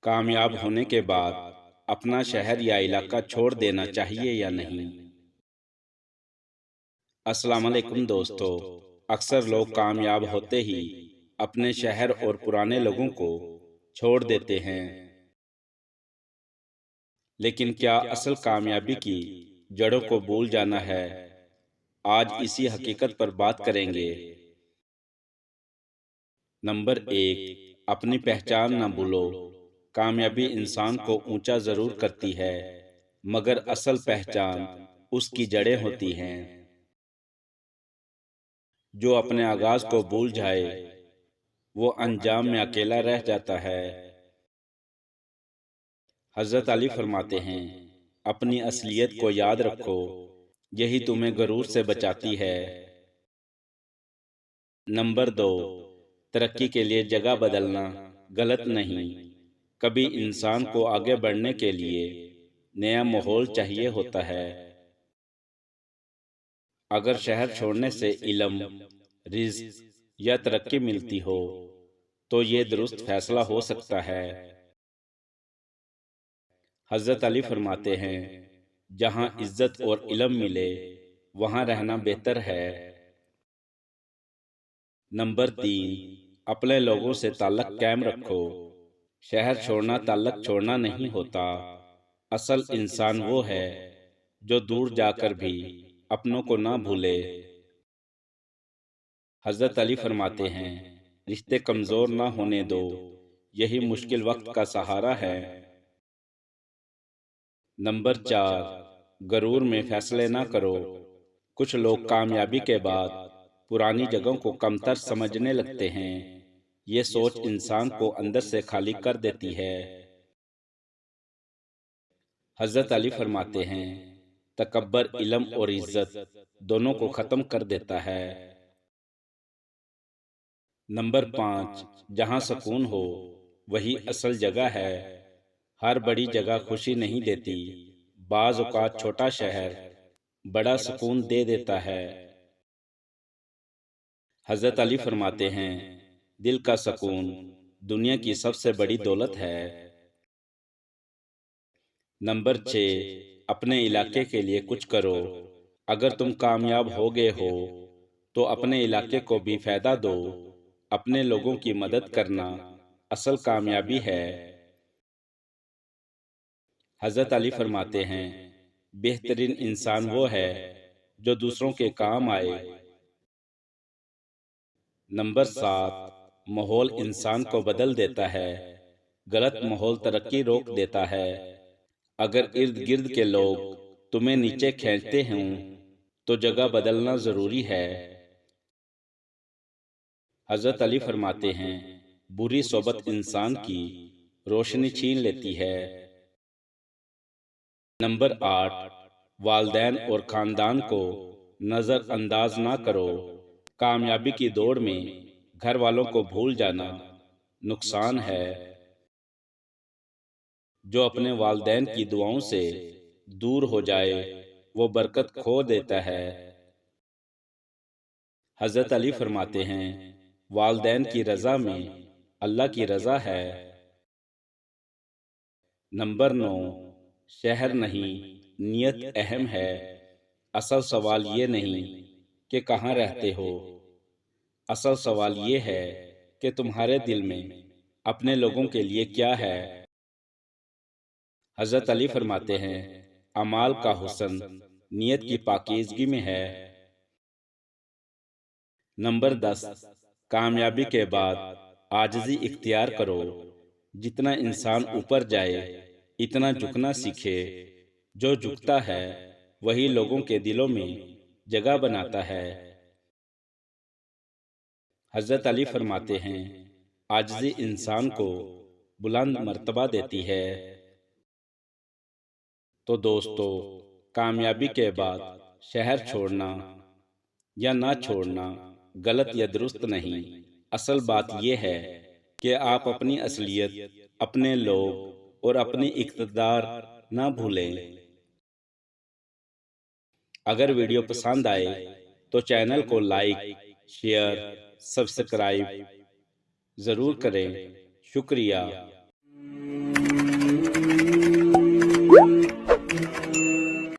کامیاب ہونے کے بعد اپنا شہر یا علاقہ چھوڑ دینا چاہیے یا نہیں؟ السلام علیکم دوستو، اکثر لوگ کامیاب ہوتے ہی اپنے شہر اور پرانے لوگوں کو چھوڑ دیتے ہیں، لیکن کیا اصل کامیابی کی جڑوں کو بھول جانا ہے؟ آج اسی حقیقت پر بات کریں گے۔ نمبر 1، اپنی پہچان نہ بھولو۔ کامیابی انسان کو اونچا ضرور کرتی ہے، مگر اصل پہچان اس کی جڑیں ہوتی ہیں۔ جو اپنے آغاز کو بھول جائے وہ انجام میں اکیلا رہ جاتا ہے۔ حضرت علی فرماتے ہیں، اپنی اصلیت کو یاد رکھو، یہی تمہیں غرور سے بچاتی ہے۔ نمبر 2، ترقی کے لیے جگہ بدلنا غلط نہیں۔ کبھی انسان کو آگے بڑھنے کے لیے نیا ماحول چاہیے ہوتا ہے۔ اگر شہر چھوڑنے سے علم، رزق یا ترقی ملتی ہو تو یہ درست فیصلہ ہو سکتا ہے۔ حضرت علی فرماتے ہیں، جہاں عزت اور علم ملے وہاں رہنا بہتر ہے۔ نمبر 3، اپنے لوگوں سے تعلق قائم رکھو۔ شہر چھوڑنا تعلق چھوڑنا نہیں ہوتا، اصل انسان وہ ہے جو دور جا کر بھی اپنوں کو نہ بھولے۔ حضرت علی فرماتے ہیں، رشتے کمزور نہ ہونے دو، یہی مشکل وقت کا سہارا ہے۔ نمبر 4، غرور میں فیصلے نہ کرو۔ کچھ لوگ کامیابی کے بعد پرانی جگہوں کو کمتر سمجھنے لگتے ہیں۔ یہ سوچ انسان کو اندر سے خالی کر دیتی ہے۔ حضرت علی فرماتے ہیں، تکبر علم اور عزت دونوں کو ختم کر دیتا ہے۔ نمبر 5، جہاں سکون ہو وہی اصل جگہ ہے۔ ہر بڑی جگہ خوشی نہیں دیتی، بعض اوقات چھوٹا شہر بڑا سکون دے دیتا ہے۔ حضرت علی فرماتے ہیں، دل کا سکون دنیا کی سب سے بڑی دولت ہے۔ نمبر 6، اپنے علاقے کے لیے کچھ کرو۔ اگر تم کامیاب ہو گئے ہو تو اپنے علاقے کو بھی فائدہ دو۔ اپنے لوگوں کی مدد کرنا اصل کامیابی ہے۔ حضرت علی فرماتے ہیں، بہترین انسان وہ ہے جو دوسروں کے کام آئے۔ نمبر 7، ماحول انسان کو بدل دیتا ہے، غلط ماحول ترقی روک دیتا ہے۔ اگر ارد گرد کے لوگ تمہیں نیچے کھینچتے ہوں تو جگہ بدلنا ضروری ہے۔ حضرت علی فرماتے ہیں، بری صحبت انسان کی روشنی چھین لیتی ہے۔ نمبر 8، والدین اور خاندان کو نظر انداز نہ کرو۔ کامیابی کی دوڑ میں گھر والوں کو بھول جانا نقصان ہے۔ جو اپنے والدین کی دعاؤں سے دور ہو جائے وہ برکت کھو دیتا ہے۔ حضرت علی فرماتے ہیں، والدین کی رضا میں اللہ کی رضا ہے۔ نمبر 9، شہر نہیں نیت اہم ہے۔ اصل سوال یہ نہیں کہ کہاں رہتے ہو، اصل سوال یہ ہے کہ تمہارے دل میں اپنے لوگوں کے لیے کیا ہے۔ حضرت علی فرماتے ہیں، اعمال کا حسن نیت کی پاکیزگی میں ہے۔ نمبر 10، کامیابی کے بعد عاجزی اختیار کرو۔ جتنا انسان اوپر جائے اتنا جھکنا سیکھے۔ جو جھکتا ہے وہی لوگوں کے دلوں میں جگہ بناتا ہے۔ حضرت علی فرماتے ہیں، عاجزی انسان کو بلند مرتبہ دیتی ہے۔ تو دوستو، کامیابی کے بعد شہر چھوڑنا یا نہ چھوڑنا غلط یا درست نہیں، اصل بات یہ ہے کہ آپ اپنی اصلیت، اپنے لوگ اور اپنی اقتدار نہ بھولیں۔ اگر ویڈیو پسند آئے تو چینل کو لائک، شیئر، سبسکرائب ضرور کریں۔ شکریہ۔